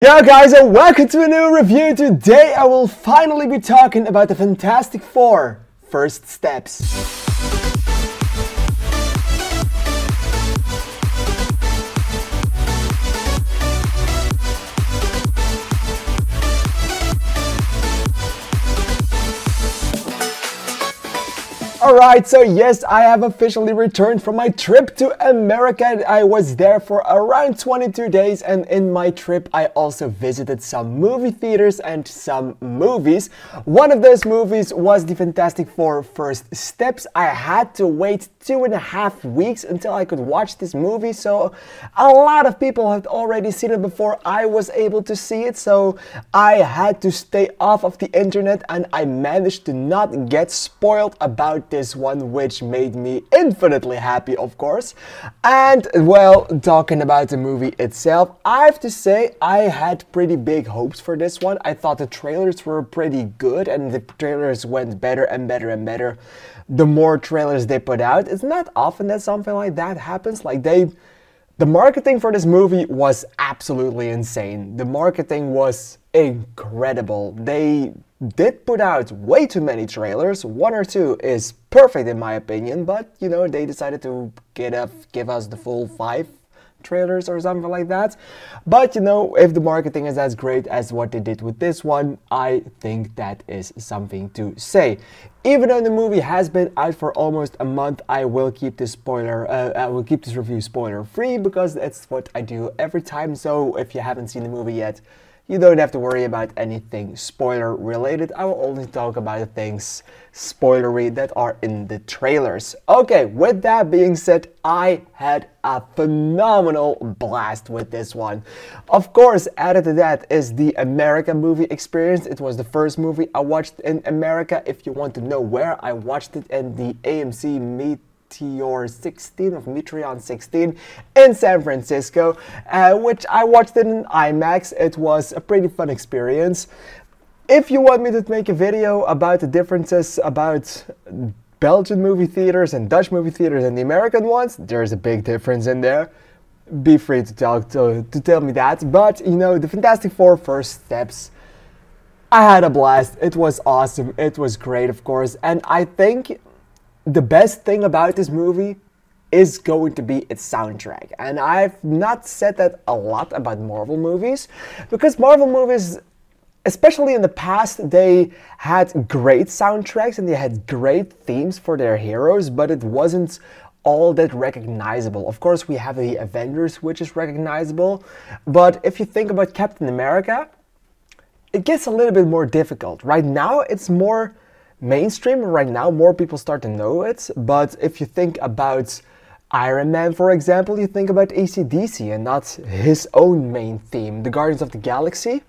Yo guys, and welcome to a new review. Today I will finally be talking about the Fantastic Four First Steps. Alright, so yes, I have officially returned from my trip to America. I was there for around 22 days, and in my trip I also visited some movie theaters and some movies. One of those movies was the Fantastic Four First Steps. I had to wait 2.5 weeks until I could watch this movie, so a lot of people had already seen it before I was able to see it, so I had to stay off of the internet, and I managed to not get spoiled about this one, which made me infinitely happy, of course. And well, talking about the movie itself, I have to say I had pretty big hopes for this one. I thought the trailers were pretty good, and the trailers went better and better and better the more trailers they put out. It's not often that something like that happens. The marketing for this movie was absolutely insane. The marketing was incredible. They did put out way too many trailers. 1 or 2 is perfect in my opinion, but you know, they decided to give us the full 5 trailers or something like that. But you know, if the marketing is as great as what they did with this one, I think that is something to say. Even though the movie has been out for almost a month, I will keep this review spoiler free, because that's what I do every time. So if you haven't seen the movie yet, you don't have to worry about anything spoiler related. I will only talk about the things spoilery that are in the trailers. Okay, with that being said, I had a phenomenal blast with this one. Of course, added to that is the America movie experience. It was the first movie I watched in America. If you want to know where, I watched it in the AMC Metreon 16 in San Francisco, which I watched it in IMAX. It was a pretty fun experience. If you want me to make a video about the differences about Belgian movie theaters and Dutch movie theaters and the American ones, there's a big difference in there. Be free to tell me that. But you know, the Fantastic Four First Steps, I had a blast. It was awesome. It was great, of course, and I think the best thing about this movie is going to be its soundtrack. And I've not said that a lot about Marvel movies, because Marvel movies, especially in the past, they had great soundtracks and they had great themes for their heroes, but it wasn't all that recognizable. Of course, we have the Avengers, which is recognizable, but if you think about Captain America, it gets a little bit more difficult. Right now, it's more mainstream. Right now, more people start to know it, but if you think about Iron Man, for example, you think about AC/DC and not his own main theme, the Guardians of the Galaxy.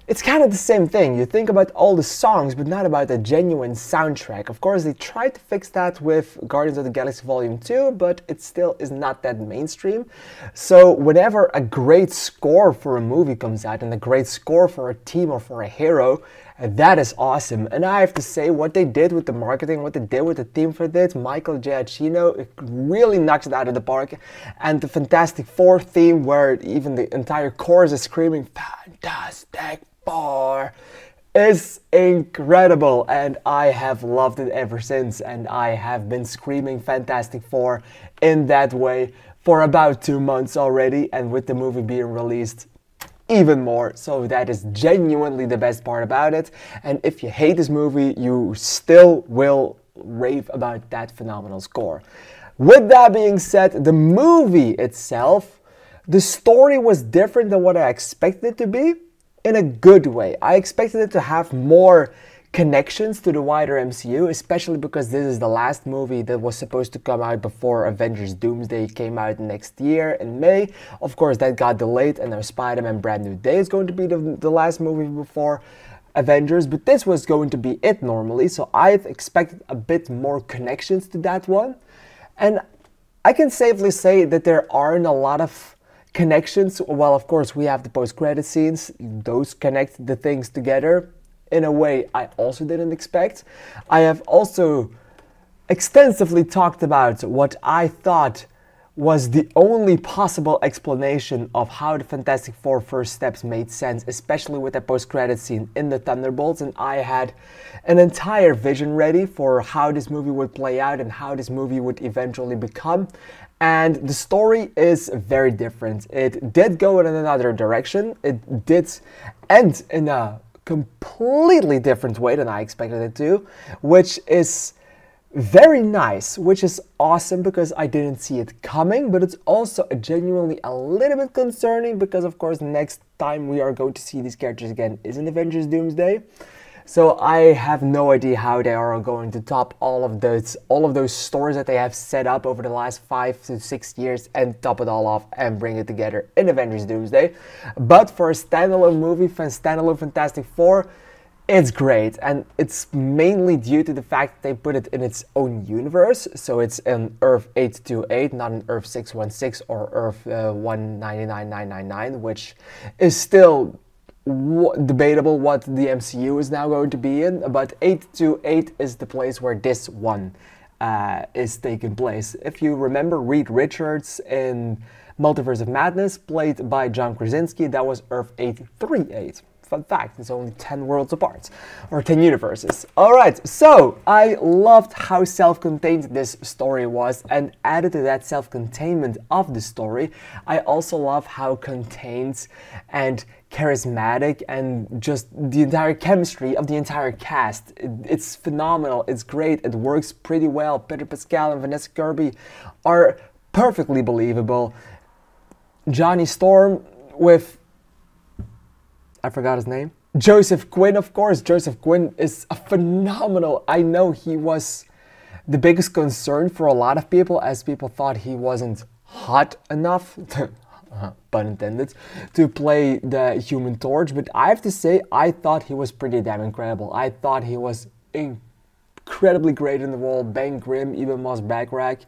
It's kind of the same thing. You think about all the songs, but not about a genuine soundtrack. Of course, they tried to fix that with Guardians of the Galaxy Volume 2, but it still is not that mainstream. So whenever a great score for a movie comes out, and a great score for a team or for a hero, that is awesome. And I have to say, what they did with the marketing, what they did with the theme for this, Michael Giacchino, it really knocks it out of the park. And the Fantastic Four theme, where even the entire chorus is screaming Fantastic Four, is incredible, and I have loved it ever since, and I have been screaming Fantastic Four in that way for about 2 months already, and with the movie being released, even more. So that is genuinely the best part about it. And if you hate this movie, you still will rave about that phenomenal score. With that being said, the movie itself, the story was different than what I expected it to be, in a good way. I expected it to have more connections to the wider MCU, especially because this is the last movie that was supposed to come out before Avengers Doomsday came out next year in May. Of course, that got delayed, and now Spider-Man Brand New Day is going to be the last movie before Avengers, but this was going to be it normally, so I expected a bit more connections to that one. And I can safely say that there aren't a lot of connections. Well, of course, we have the post-credit scenes. Those connect the things together in a way I also didn't expect. I have also extensively talked about what I thought was the only possible explanation of how the Fantastic Four first steps made sense, especially with that post-credit scene in the Thunderbolts, and I had an entire vision ready for how this movie would play out and how this movie would eventually become. And the story is very different. It did go in another direction. It did end in a completely different way than I expected it to, which is very nice, which is awesome because I didn't see it coming, but it's also genuinely a little bit concerning because, of course, next time we are going to see these characters again is in Avengers Doomsday. So I have no idea how they are going to top all of those stories that they have set up over the last 5 to 6 years and top it all off and bring it together in Avengers Doomsday. But for a standalone movie, standalone Fantastic Four, it's great, and it's mainly due to the fact that they put it in its own universe. So it's in Earth 828, not in Earth 616 or Earth 199999, which is still debatable what the MCU is now going to be in. But 828 is the place where this one is taking place. If you remember Reed Richards in Multiverse of Madness, played by John Krasinski, that was Earth 838. Fun fact, it's only 10 worlds apart, or 10 universes. Alright, so I loved how self-contained this story was, and added to that self-containment of the story, I also love how contained and charismatic and just the entire chemistry of the entire cast. It's phenomenal, it's great, it works pretty well. Pedro Pascal and Vanessa Kirby are perfectly believable. Johnny Storm with, I forgot his name. Joseph Quinn, of course. Joseph Quinn is a phenomenal. I know he was the biggest concern for a lot of people, as people thought he wasn't hot enough, pun intended, to play the Human Torch. But I have to say, I thought he was pretty damn incredible. I thought he was incredibly great in the role. Ben Grimm, Eben Moss Backrack,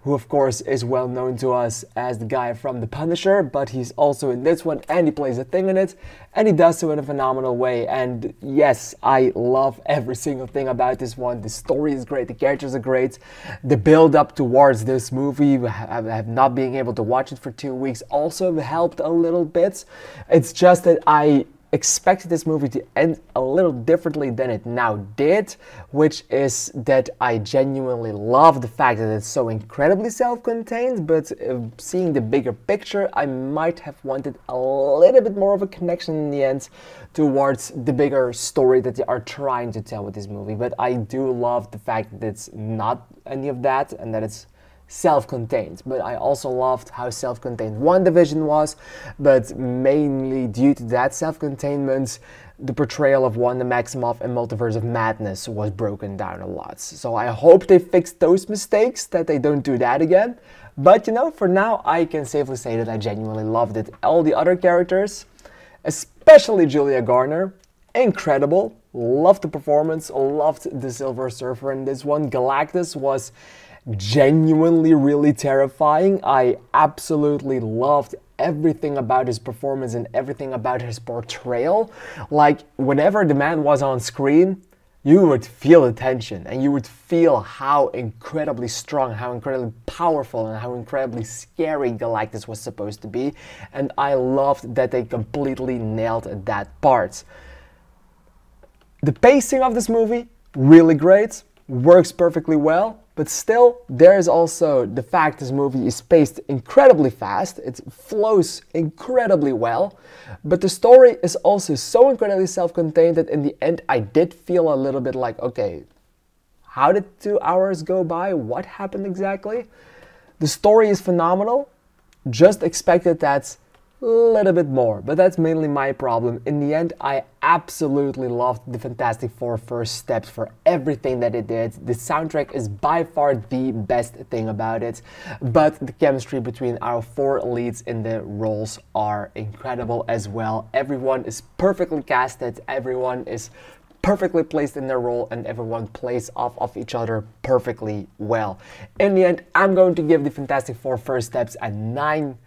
who of course is well known to us as the guy from The Punisher, but he's also in this one and he plays a thing in it, and he does so in a phenomenal way. And yes, I love every single thing about this one. The story is great, the characters are great, the build up towards this movie, have not being able to watch it for 2 weeks also helped a little bit. It's just that I expected this movie to end a little differently than it now did, which is that I genuinely love the fact that it's so incredibly self-contained, but seeing the bigger picture, I might have wanted a little bit more of a connection in the end towards the bigger story that they are trying to tell with this movie. But I do love the fact that it's not any of that and that it's self-contained. But I also loved how self-contained WandaVision was, but mainly due to that self-containment, the portrayal of Wanda Maximoff in Multiverse of Madness was broken down a lot. So I hope they fix those mistakes, that they don't do that again. But you know, for now I can safely say that I genuinely loved it. All the other characters, especially Julia Garner, incredible. Loved the performance, loved the Silver Surfer in this one. Galactus was genuinely really terrifying. I absolutely loved everything about his performance and everything about his portrayal. Like, whenever the man was on screen, you would feel the tension and you would feel how incredibly strong, how incredibly powerful, and how incredibly scary Galactus was supposed to be. And I loved that they completely nailed that part. The pacing of this movie, really great, works perfectly well. But still, there is also the fact this movie is paced incredibly fast, it flows incredibly well, but the story is also so incredibly self-contained that in the end I did feel a little bit like, okay, how did 2 hours go by? What happened exactly? The story is phenomenal, just expected that little bit more, but that's mainly my problem. In the end, I absolutely loved the Fantastic Four first steps for everything that it did. The soundtrack is by far the best thing about it, but the chemistry between our 4 leads in the roles are incredible as well. Everyone is perfectly casted, everyone is perfectly placed in their role, and everyone plays off of each other perfectly well. In the end, I'm going to give the Fantastic Four first steps a 9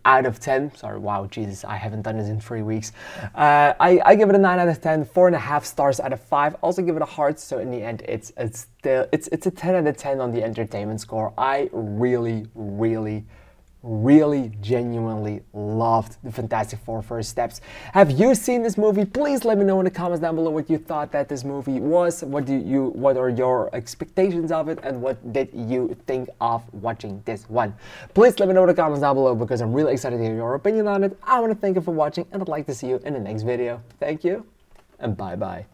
out of 10. Sorry, wow, Jesus, I haven't done this in 3 weeks. I give it a 9 out of 10, 4.5 stars out of 5. Also give it a heart, so in the end, it's a 10 out of 10 on the entertainment score. I really genuinely loved the Fantastic Four First Steps. Have you seen this movie? Please let me know in the comments down below what you thought that this movie was. What are your expectations of it, and what did you think of watching this one? Please let me know in the comments down below, because I'm really excited to hear your opinion on it. I want to thank you for watching, and I'd like to see you in the next video. Thank you, and bye bye.